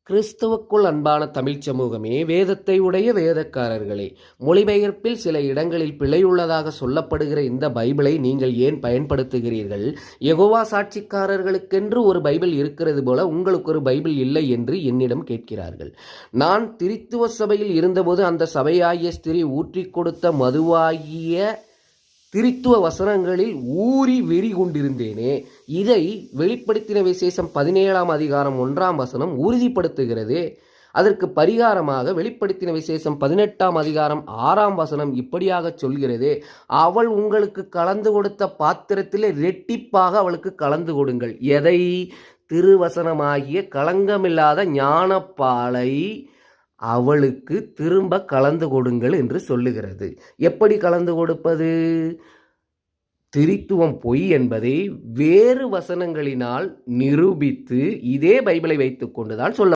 கிறிஸ்துவுக்குள் அன்பான தமிழ்ச் சமூகமே, வேதத்தை உடைய வேதக்காரர்களே, மொழிபெயர்ப்பில் சில இடங்களில் பிழையுள்ளதாக சொல்லப்படுகிற இந்த பைபிளை நீங்கள் ஏன் பயன்படுத்துகிறீர்கள்? யெகோவா சாட்சிக்காரர்களுக்கென்று ஒரு பைபிள் இருக்கிறது போல உங்களுக்கு ஒரு பைபிள் இல்லை என்று என்னிடம் கேட்கிறார்கள். நான் திரித்துவ சபையில் இருந்தபோது அந்த சபையாகிய ஸ்திரீ ஊற்றிக் கொடுத்த மதுவாகிய திரித்துவ வசனங்களில் ஊறி வெறி கொண்டிருந்தேனே. இதை வெளிப்படுத்தின விசேஷம் 17ஆம் அதிகாரம் 1ஆம் வசனம் உறுதிப்படுத்துகிறது. அதற்கு பரிகாரமாக வெளிப்படுத்தின விசேஷம் 18ஆம் அதிகாரம் 6ஆம் வசனம் இப்படியாக சொல்கிறது: அவள் உங்களுக்கு கலந்து கொடுத்த பாத்திரத்திலே ரெட்டிப்பாக அவளுக்கு கலந்து கொடுங்கள். எதை? திருவசனமாகிய களங்கமில்லாத ஞானப்பாலை அவளுக்கு திரும்ப கலந்து கொடுங்கள் என்று சொல்லுகிறது. எப்படி கலந்து கொடுப்பது? திரித்துவம் பொய் என்பதை வேறு வசனங்களினால் நிரூபித்து இதே பைபிளை வைத்துக் கொண்டுதான் சொல்ல